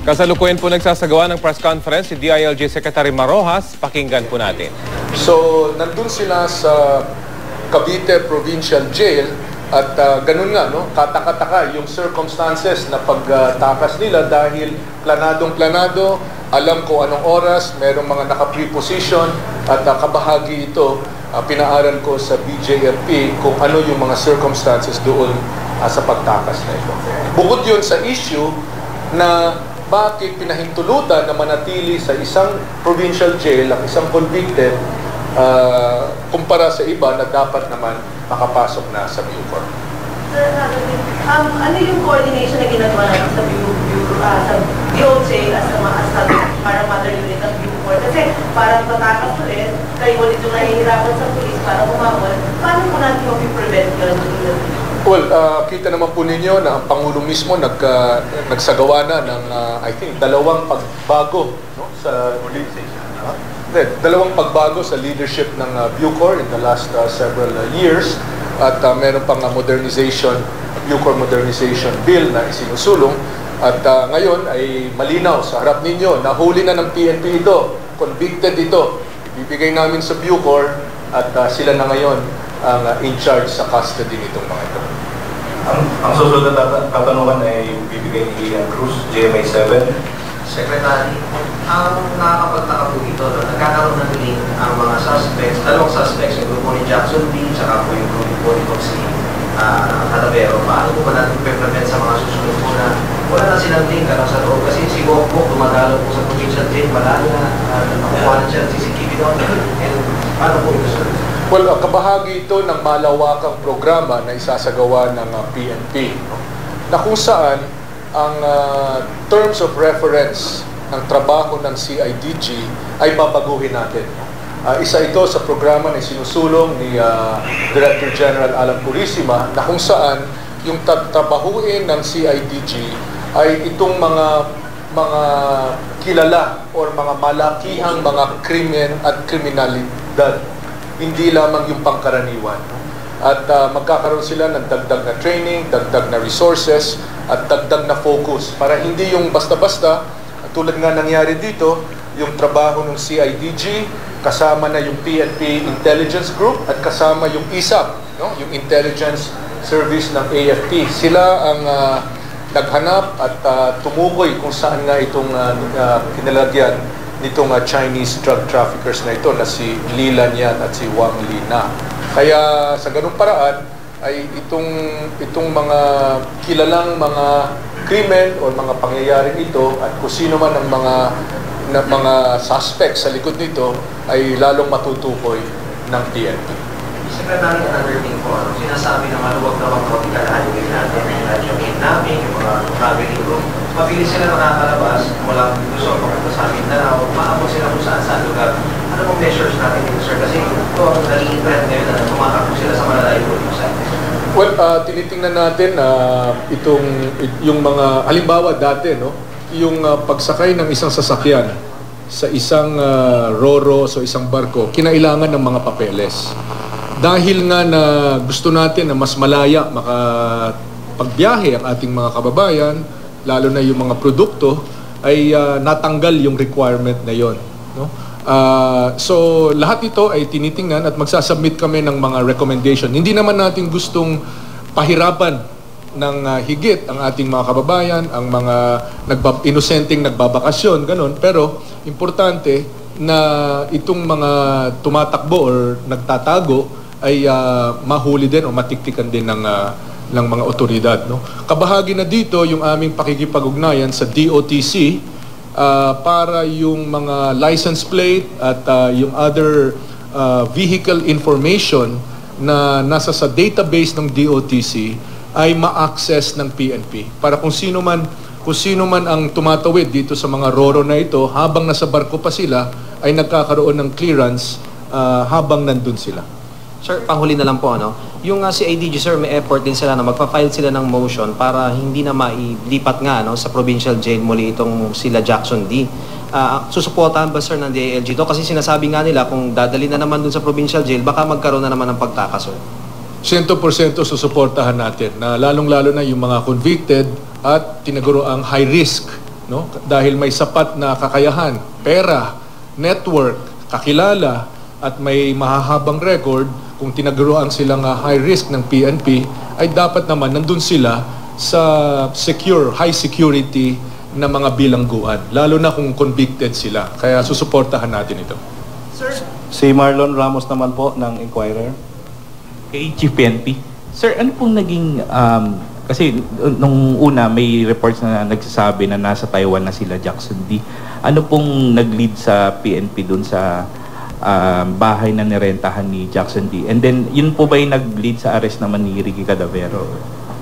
Kasalukuyan po nagsasagawa ng press conference si DILG Secretary Marojas. Pakinggan po natin. So, nandun sila sa Cavite Provincial Jail at ganun nga, no? Kataka-taka yung circumstances na pagtakas nila dahil planadong-planado, alam ko anong oras, merong mga naka-preposition at kabahagi ito, pinaaral ko sa BJFP kung ano yung mga circumstances doon sa pagtakas na ito. Bukod yun sa issue na bakit pinahintulutan na manatili sa isang provincial jail ang isang convicted kumpara sa iba na dapat naman makapasok na sa Bucor. Sir, ano yung coordination na ginagawa natin sa DOJ as para mother unit ng Bucor? Kasi parang patakas ulit, kayo ulit yung nahihirapan sa police para bumawal. Paano po natin mag-prevent yun? Well, kita naman po ninyo na ang Pangulo mismo nagsagawa na ng, I think, dalawang pagbago, no? Dalawang pagbago sa leadership ng Bucor in the last several years at meron pang Bucor Modernization Bill na isinusulong at ngayon ay malinaw sa harap ninyo, nahuli na ng PNP ito, convicted ito, ibibigay namin sa Bucor at sila na ngayon ang in charge sa custody nitong mga ito. Ang susunod na tatanungan ay bibigay ni Ian Cruz, GMA 7. Secretary, ang nakakapagtaka po dito, nagkakaroon ng link ang mga suspects, dalawang suspects, yung grupo ni Jackson B, saka po yung grupo nito si Talavero. Paano po ba natin prevent sa mga susunod po na wala na silang link sa loob? Kasi si Bokbok dumagalo po sa provincial jail, malayo na nakukuha na siya ng CCTV doon. Paano po ito? Well, kabahagi ito ng malawakang programa na isasagawa ng PNP, na kung saan ang terms of reference ng trabaho ng CIDG ay babaguhin natin. Isa ito sa programa na sinusulong ni Director General Alan Purisima na kung saan yung trabahuin ng CIDG ay itong mga kilala or mga malakihang mga krimen at kriminalidad, hindi lamang yung pangkaraniwan. At magkakaroon sila ng dagdag na training, dagdag na resources, at dagdag na focus para hindi yung basta-basta, tulad nga nangyari dito, yung trabaho ng CIDG, kasama na yung PNP Intelligence Group at kasama yung ISAP, no? Yung Intelligence Service ng AFP. Sila ang naghanap at tumukoy kung saan nga itong kinalagyan nitong Chinese drug traffickers na ito na si Li Lanyan at si Wang Lina. Kaya sa ganung paraan ay itong mga kilalang mga krimen o mga pangyayaring ito at kung sino man ang mga suspects sa likod nito ay lalong matutukoy ng PNP. Secretary, another thing po, sinasabi na maluwag na mag-tropical highway natin, yung kidnapping, yung mga traveling group, mabilis sila makakalabas mula Luzon papunta sa Mindanao, maabot sila kung saan lugar. Ano pong measures natin dito, sir? Kasi ito ang naging trend ngayon na tumatakbo sila sa malalayo po dito sa atin. Well, tinitingnan natin yung mga, halimbawa dati, no? Yung pagsakay ng isang sasakyan sa isang roro, so isang barko, kinailangan ng mga papeles. Dahil nga na gusto natin na mas malaya makapagbiyahe ang ating mga kababayan, lalo na yung mga produkto, ay natanggal yung requirement na yon, no? So lahat ito ay tinitingnan at magsasubmit kami ng mga recommendation. Hindi naman natin gustong pahirapan ng higit ang ating mga kababayan, ang mga inosenteng nagbabakasyon, ganun. Pero importante na itong mga tumatakbo or nagtatago ay mahuli din o matiktikan din ng mga otoridad, no? Kabahagi na dito yung aming pakikipag-ugnayan sa DOTC para yung mga license plate at yung other vehicle information na nasa sa database ng DOTC ay ma-access ng PNP para kung sino man ang tumatawid dito sa mga roro na ito habang nasa barko pa sila ay nagkakaroon ng clearance habang nandun sila. Sir, panghuli na lang po, ano? Yung CIDG, sir, may effort din sila na magpa-file sila ng motion para hindi na mailipat nga sa provincial jail muli itong sila Jackson D. Susuportahan ba, sir, ng DILG to? Kasi sinasabi nga nila kung dadali na naman dun sa provincial jail, baka magkaroon na naman ng pagtakas, sir. 100% susuportahan natin na lalong-lalo na yung mga convicted at tinaguro ang high risk no? Dahil may sapat na kakayahan, pera, network, kakilala, at may mahahabang record, kung tinaguruan silang high risk ng PNP, ay dapat naman nandun sila sa secure, high security na mga bilangguan, lalo na kung convicted sila. Kaya susuportahan natin ito. Sir, Si Marlon Ramos naman po ng Inquirer. Kay Chief PNP. Sir, ano pong naging, kasi nung una may reports na nagsasabi na nasa Taiwan na sila Jackson D. Ano pong nag-lead sa PNP dun sa bahay na nirentahan ni Jackson D? And then, yun po ba yung nag-lead sa arrest naman ni Ricky Cadavero?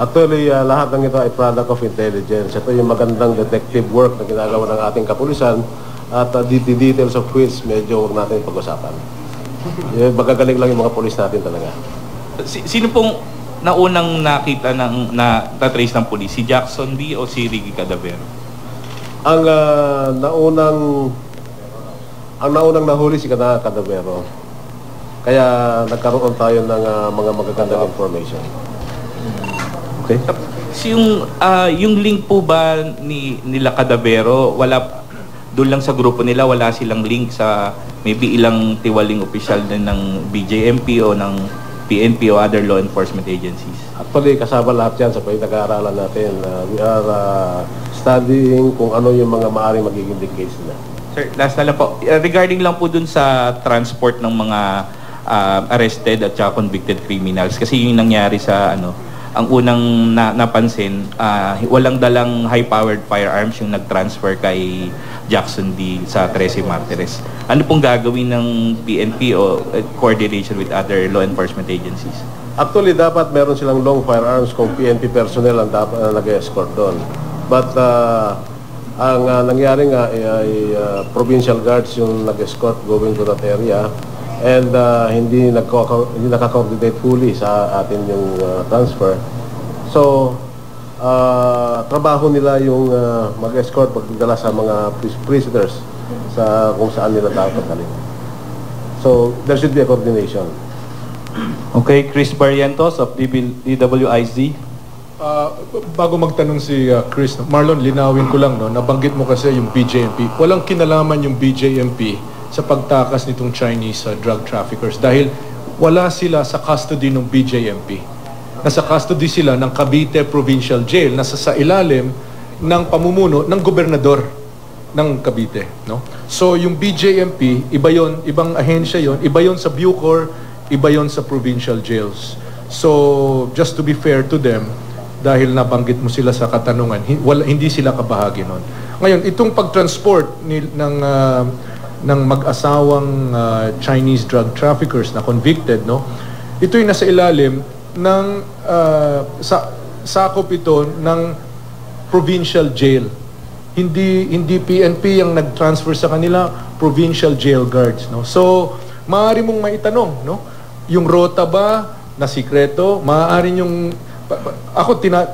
Actually, lahat ng ito ay product of intelligence. Ito yung magandang detective work na ginagawa ng ating kapulisan at details of which medyo huwag natin pag-usapan. Magagaling lang yung mga pulis natin talaga. Sino pong naunang nakita na-trace ng pulis? Si Jackson D o si Ricky Cadavero? Ang naunang nahuli si Cadavero. Kaya nagkaroon tayo ng mga magagandang information. Okay. Yung link po ba nila Cadavero, wala doon lang sa grupo nila, wala silang link sa maybe ilang tiwaling opisyal din ng BJMP o ng PNP o other law enforcement agencies? Actually, kasama lahat yan sa pinag-aaralan natin. We are studying kung ano yung mga maaaring magiging case nila. Sir, last na lang po. Regarding lang po dun sa transport ng mga arrested at saka convicted criminals, kasi yung nangyari sa ang unang napansin, walang dalang high-powered firearms yung nag-transfer kay Jackson D sa 13 Martires. Ano pong gagawin ng PNP o coordination with other law enforcement agencies? Actually, dapat meron silang long firearms kung PNP personnel ang dapat nag-escort doon. But ang nangyari nga ay provincial guards yung nag-escort going to that area and hindi naka-coordinate fully sa atin yung transfer. So, trabaho nila yung mag-escort pagdala sa mga prisoners sa kung saan nila dapat dalhin. So, there should be a coordination. Okay, Chris Barrientos of DWIZ. Bago magtanong si Chris, Marlon, linawin ko lang, nabanggit mo kasi yung BJMP. Walang kinalaman yung BJMP sa pagtakas nitong Chinese drug traffickers dahil wala sila sa custody ng BJMP. Nasa custody sila ng Cavite Provincial Jail, nasa sa ilalim ng pamumuno ng gobernador ng Cavite. No? So yung BJMP, iba yon, ibang ahensya yon, iba yon sa Bucor, iba yon sa provincial jails. So just to be fair to them, dahil nabanggit mo sila sa katanungan, hindi sila kabahagi nun. Ngayon, itong pagtransport ng mag-asawang Chinese drug traffickers na convicted, ito'y nasa ilalim ng sakop ito ng provincial jail. Hindi PNP ang nag-transfer sa kanila, provincial jail guards. So, maaari mong maitanong, yung rota ba na sikreto? Maaari yung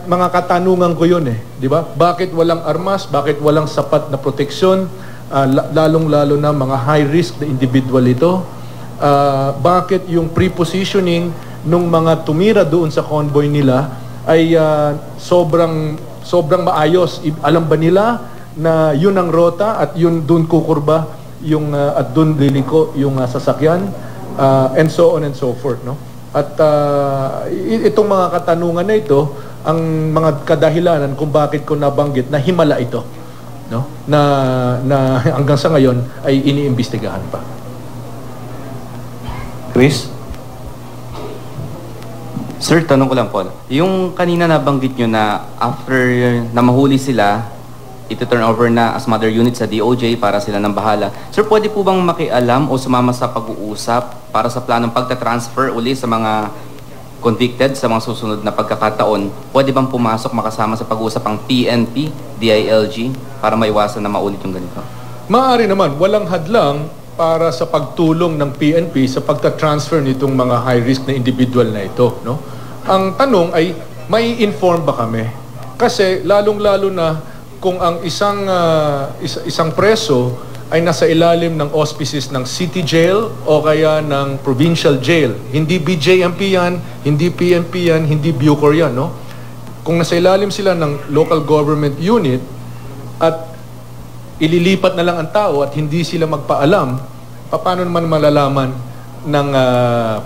mga katanungan ko yun di ba? Bakit walang armas? Bakit walang sapat na proteksyon? Lalong-lalo na mga high-risk na individual ito? Bakit yung pre-positioning nung mga tumira doon sa convoy nila ay sobrang maayos? Alam ba nila na yun ang rota at yun doon kukurba yung at doon liliko yung sasakyan and so on and so forth, At itong mga katanungan na ito, ang mga kadahilanan kung bakit ko nabanggit na himala ito, na hanggang sa ngayon ay iniimbestigahan pa. Chris? Sir, tanong ko lang po. Yung kanina nabanggit nyo na after na mahuli sila, ito turn over na as mother unit sa DOJ para sila nang bahala. Sir, pwede po bang makialam o sumama sa pag-uusap para sa planong pagta-transfer uli sa mga convicted sa mga susunod na pagkakataon? Pwede bang pumasok makasama sa pag-uusap ang PNP, DILG para maiwasan na maulit yung ganito? Maaari naman, walang hadlang para sa pagtulong ng PNP sa pagta-transfer nitong mga high-risk na individual na ito. Ang tanong ay, may inform ba kami? Kasi lalong-lalo na kung ang isang preso ay nasa ilalim ng auspices ng city jail o kaya ng provincial jail. Hindi BJMP yan, hindi PNP yan, hindi Bucor yan. Kung nasa ilalim sila ng local government unit at ililipat na lang ang tao at hindi sila magpaalam, paano naman malalaman ng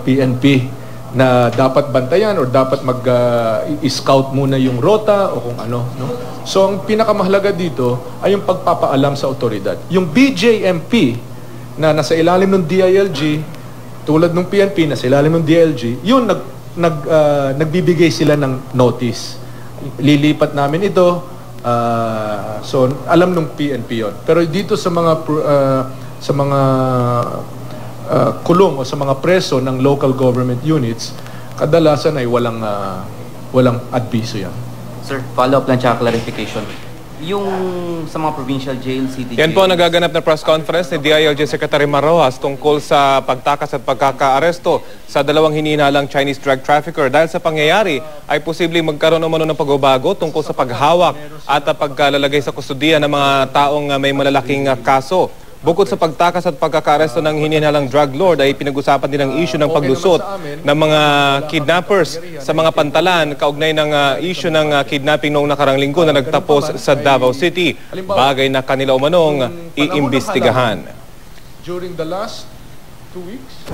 PNP na dapat bantayan or dapat mag-scout muna yung rota o kung ano. No? So ang pinakamahalaga dito ay yung pagpapaalam sa otoridad. Yung BJMP na nasa ilalim ng DILG, tulad ng PNP na sa ilalim ng DILG, yun nagbibigay sila ng notice. Lilipat namin ito, so alam ng PNP yon. Pero dito sa mga kulong o sa mga preso ng local government units, kadalasan ay walang adviso yan. Sir, follow-up lang tsaka clarification. Yung sa mga provincial jail, city Yan po jails, nagaganap na press conference ni DILG Secretary Marojas tungkol sa pagtakas at pagkakaaresto sa dalawang hinihinalang Chinese drug trafficker. Dahil sa pangyayari ay posibleng magkaroon umano ng pagbabago tungkol sa paghawak at pagkalalagay sa kustudiya ng mga taong may malalaking kaso. Bukod sa pagtakas at pagkakaaresto ng hinihinalang drug lord ay pinag-usapan din ang issue ng paglusot ng mga kidnappers sa mga pantalan kaugnay ng issue ng kidnapping noong nakarang linggo na nagtapos sa Davao City. Bagay na kanila umanong iimbestigahan. During the last 2 weeks,